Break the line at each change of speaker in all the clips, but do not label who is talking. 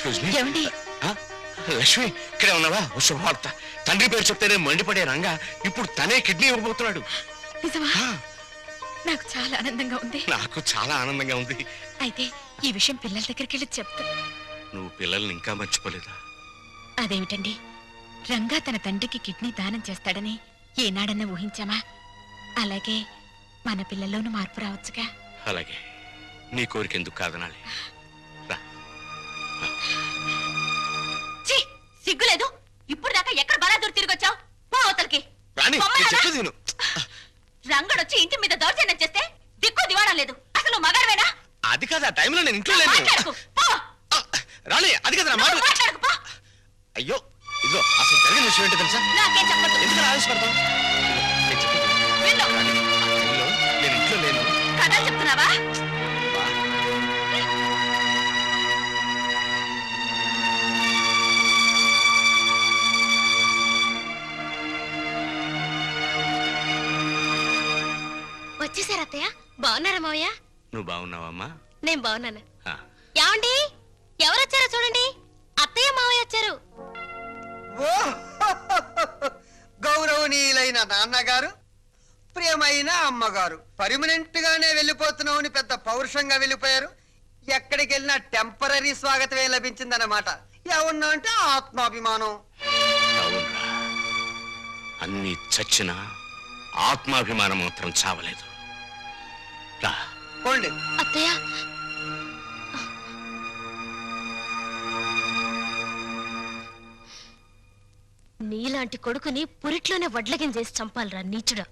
Excuse me Lakshmi ఇక్కడే ఉన్నావా? శుభవార్త. తండ్రి పేరు చెప్తేనే మండిపడే రంగా ఇప్పుడు తనే కిడ్నీ ఇవ్వబోతున్నాడు.
నాకు చాలా ఆనందంగా ఉంది.
నాకు చాలా ఆనందంగా ఉంది.
అయితే ఈ విషయం పిల్లల దగ్గరికి వెళ్ళి చెప్తా.
నువ్వు పిల్లల్ని ఇంకా మర్చిపోలేదా?
అదేమిటండి, రంగా తన తండ్రికి కిడ్నీ దానం చేస్తాడని ఏనాడన్నా ఊహించామా? అలాగే మన పిల్లల్లోనూ మార్పు రావచ్చుగా.
అలాగే, నీ కోరిక ఎందుకు కాదనాలి?
సిగ్గులేదు? ఇప్పుడు దాకా ఎక్కడ బలాదూరు తిరిగొచ్చావు? పో అవతలకి. రంగడొచ్చి ఇంటి మీద దౌర్జన్యం చేస్తే దిక్కు దివాడం లేదు. అసలు మగాడవేనా?
అది కాదు, ఆ టైంలో నేను ఇంట్లో లేను. రాణి, అది కదా మాట. అయ్యో, ఇదిగో అసలు జరిగిన విషయం ఏంటో తెలుసా?
నాకేం చెప్పదు.
ఎందుకు ఆవేశపడతావు? నేను ఇంట్లో లేను.
కథ చెప్తున్నావా? వచ్చేసారు అత్తయ్య. బాగున్నారా మావయ్య?
నువ్వు బాగున్నావమ్మా?
నేను బాగున్నాను. ఏమండి, ఎవరు వచ్చారో చూడండి. అత్తయ్య మావయ్య వచ్చారు.
గౌరవనీయులైన నాన్నగారు, ప్రియమైన అమ్మగారు, పర్మనెంట్ గానే వెళ్ళిపోతున్నామని పెద్ద పౌరుషంగా వెళ్ళిపోయారు. ఎక్కడికి వెళ్ళినా టెంపరీ స్వాగతమే లభించిందన్నమాట. ఏమన్నా అంటే ఆత్మాభిమానం.
అన్ని చచ్చినా ఆత్మాభిమానం మాత్రం చావలేదు.
అత్తయ్య, నీలాంటి కొడుకుని పురిట్లోనే వడ్లగిన చేసి చంపాలరా నీచుడా.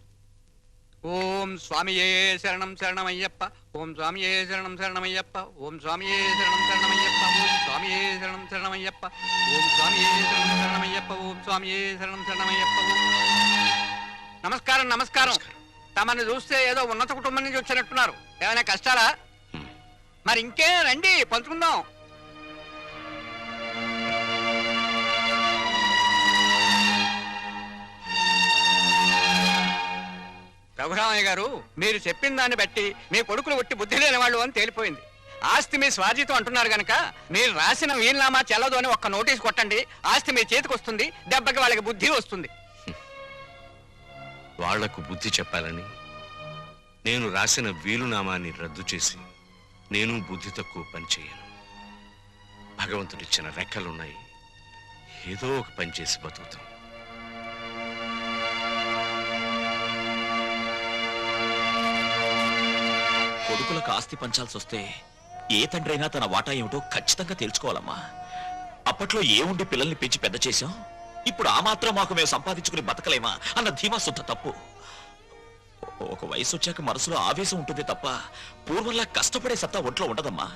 ఓం స్వామియే శరణం శరణమయ్యప్ప. ఓం స్వామియే శరణం శరణమయ్యప్ప. ఓం స్వామియే శరణం శరణమయ్యప్ప. ఓం స్వామియే శరణం శరణమయ్యప్ప. ఓం స్వామియే శరణం శరణమయ్యప్ప. ఓం స్వామియే శరణం శరణమయ్యప్ప. నమస్కారం, నమస్కారం. తమని చూస్తే ఏదో ఉన్నత కుటుంబం నుంచి వచ్చినట్టున్నారు. ఏమైనా కష్టాలా? మరి ఇంకే రండి, పంచుకుందాం. రఘురామయ్య గారు, మీరు చెప్పిన దాన్ని బట్టి మీ కొడుకులు ఒట్టి బుద్ధి లేని వాళ్ళు అని తేలిపోయింది. ఆస్తి మీ స్వాధీతం అంటున్నారు గనక మీరు రాసిన వీలునామా చెల్లదు అని ఒక్క నోటీస్ కొట్టండి. ఆస్తి మీ చేతికి వస్తుంది. దెబ్బకి వాళ్ళకి బుద్ధి వస్తుంది.
వాళ్లకు బుద్ధి చెప్పాలని నేను రాసిన వీలునామాని రద్దు చేసి నేను బుద్ధి తక్కువ పని చేయను. భగవంతుడిచ్చిన రెక్కలున్నాయి, ఏదో ఒక పని చేసి బతుకుతాం.
కొడుకులకు ఆస్తి పంచాల్సి వస్తే ఏ తండ్రైనా తన వాటా ఏమిటో ఖచ్చితంగా తెలుసుకోవాలమ్మా. అప్పట్లో ఏముండి పిల్లల్ని పెంచి పెద్ద చేశాం, ఇప్పుడు ఆ మాత్రం మాకు మేము సంపాదించుకుని బతకలేమా అన్న ధీమా శుద్ధ తప్పు. ఒక వయసు వచ్చాక మనసులో ఆవేశం ఉంటుంది తప్ప పూర్వంలా కష్టపడే సత్తా ఒంట్లో ఉండదమ్మా.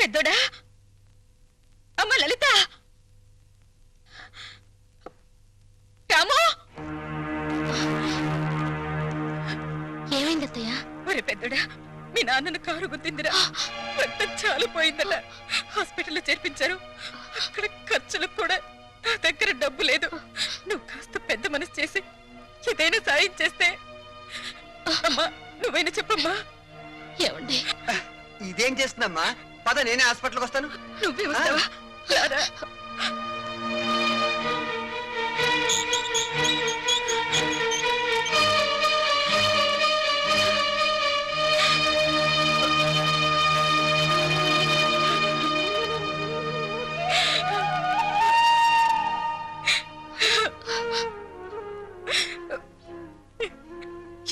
పెద్దోడా, అమ్మ లలిత, రాము. ఏమైంది అత్తయ్య? ఒరే పెద్దోడా, మీ నాన్నను కారు గుద్దిందిరా. రక్తం చాలా పోయిందలా. హాస్పిటల్లో చేర్పించారు. అక్కడ ఖర్చులకు కూడా నా దగ్గర డబ్బు లేదు. నువ్వు కాస్త పెద్ద మనసు చేసి ఏదైనా సాయం చేస్తే. అమ్మా, నువ్వైనా చెప్పమ్మా. ఏమండి,
ఇదేం చేస్తుందమ్మా? పద, నేనే హాస్పిటల్కి వస్తాను.
నువ్వే వస్తావా? రారా.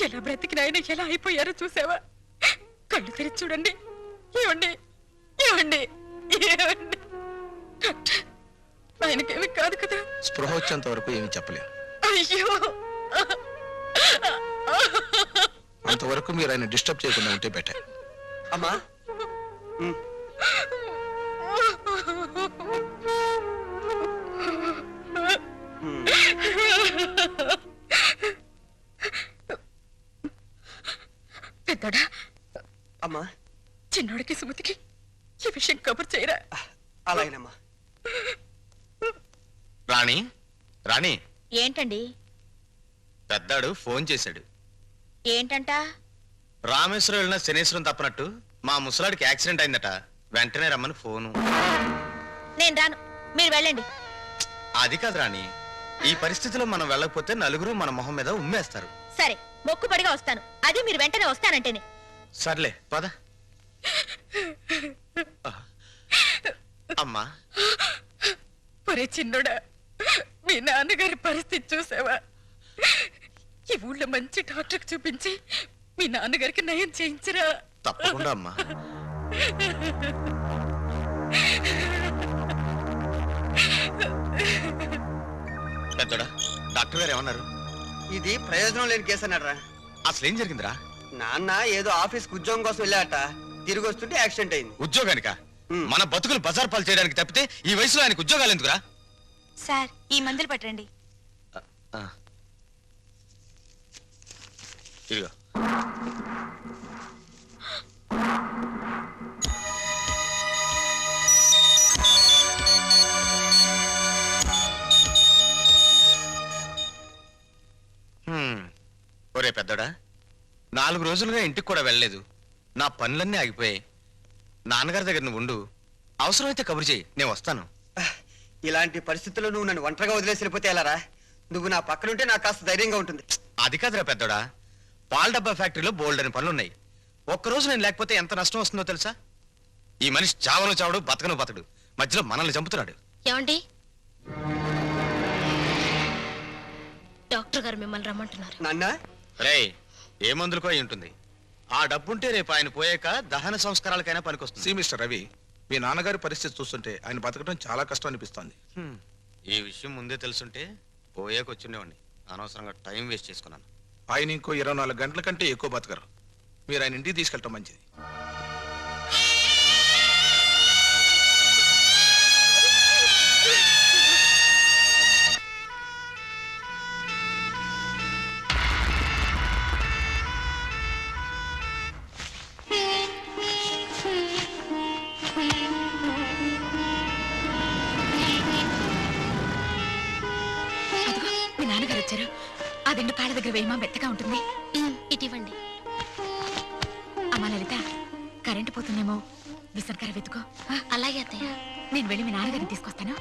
ఎలా బ్రతికిన ఆయన ఎలా అయిపోయారో చూసావా? కళ్ళు తెరిచి చూడండి. ఏమండి ఏమండి ఏమండి? డాక్టర్, ఆయనకేమి కాదు కదా?
స్పృహ వచ్చేంత వరకు ఏమీ చెప్పలేము.
అయ్యో,
అంతవరకు మీరు ఆయన డిస్టర్బ్ చేయకుండా ఉంటే బెటర్.
అమ్మా
పెద్దోడా,
అమ్మా
చిన్నోడికి సుమతికి ఈ విషయం కబుర్ చేయరా?
అలాగేనమ్మా.
రాణి, రాణి,
ఏంటండి?
పెద్దాడు ఫోన్ చేశాడు.
ఏంటంట?
రామేశ్వరం వెళ్ళిన శనేశ్వరం తప్పనట్టు మా ముసలాడికి యాక్సిడెంట్ అయిందట, వెంటనే రమ్మని ఫోను.
నేను రాను, మీరు వెళ్ళండి.
అది కాదు రాణి, ఈ పరిస్థితిలో మనం వెళ్ళకపోతే నలుగురు మన మొహం మీద ఉమ్మేస్తారు.
సరే, మొక్కుబడిగా వస్తాను. అది మీరు వెంటనే వస్తానంటేనే.
సర్లే పద. అమ్మా,
ఒరే చిన్నోడా, మీ నాన్నగారి పరిస్థితి చూసావా? ఈ ఊళ్ళో మంచి డాక్టర్కి చూపించి మీ నాన్నగారికి నయం చేయించరా?
తప్పకుండా అమ్మా. పెద్దోడా, డాక్టర్ గారు ఏమన్నారు?
ఇది ప్రయోజనం లేని కేసు అన్నాడు రా.
అసలు ఏం జరిగిందిరా?
నాన్న ఏదో ఆఫీస్కి ఉద్యోగం కోసం వెళ్ళాట, తిరిగి వస్తుంటే యాక్సిడెంట్ అయింది.
ఉద్యోగానికా? మన బతుకులు బజార్ పాలు చేయడానికి తప్పితే ఈ వయసులో ఆయనకు ఉద్యోగాలు ఎందుకురా?
సార్, ఈ మందులు పట్టండి.
ఇదిగో. ఒరే పెద్దోడా, 4 రోజులుగా ఇంటికి కూడా వెళ్ళలేదు. నా పనులన్నీ ఆగిపోయాయి. నాన్నగారి దగ్గర నువ్వు ఉండు, అవసరమైతే కబురు చేయి, నేను వస్తాను.
ఇలాంటి పరిస్థితుల్లో నువ్వు నన్ను ఒంటరిగా వదిలేసి వెళ్ళిపోతే ఎలారా? నువ్వు నా పక్కనుంటే నాకు కాస్త ధైర్యంగా ఉంటుంది.
అది కాదురా పెద్దోడా, పాల డబ్బా ఫ్యాక్టరీలో బోల్డని పనులున్నాయి. ఒక్కరోజు నేను లేకపోతే ఎంత నష్టం వస్తుందో తెలుసా? ఈ మనిషి చావను చావడు, బతకను బతడు, మధ్యలో మనల్ని చంపుతున్నాడు.
ఏమండి? డాక్టర్ గారు మిమ్మల్ని రమ్మంటున్నారు.
నాన్న
రేయ్, ఏ మందులకో అయి ఉంటుంది. ఆ డబ్బుంటే రేపు ఆయన పోయాక దహన సంస్కారాలకైనా పనికొస్తుంది.
మిస్టర్ రవి, మీ నాన్నగారి పరిస్థితి చూస్తుంటే ఆయన బతకడం చాలా కష్టం అనిపిస్తోంది.
ఈ విషయం ముందే తెలుసుంటే పోయాక వచ్చిండేవాడిని. అనవసరంగా టైం వేస్ట్ చేసుకున్నాను.
ఆయన ఇంకో 24 గంటల కంటే ఎక్కువ బతకరు. మీరు ఆయన ఇంటికి తీసుకెళ్ళటం మంచిది.
అదిగో మీ నాన్నగారు వచ్చారు. ఆ దిండు పాడ దగ్గర వేయమా, మెత్తగా ఉంటుంది.
ఇటివ్వండి.
అమ్మా లలిత, కరెంటు పోతుందేమో, విసర్కర వెతుకో.
అలాగే అత్తయ్య.
నేను వెళ్ళి మీ నాన్నగారిని తీసుకొస్తాను.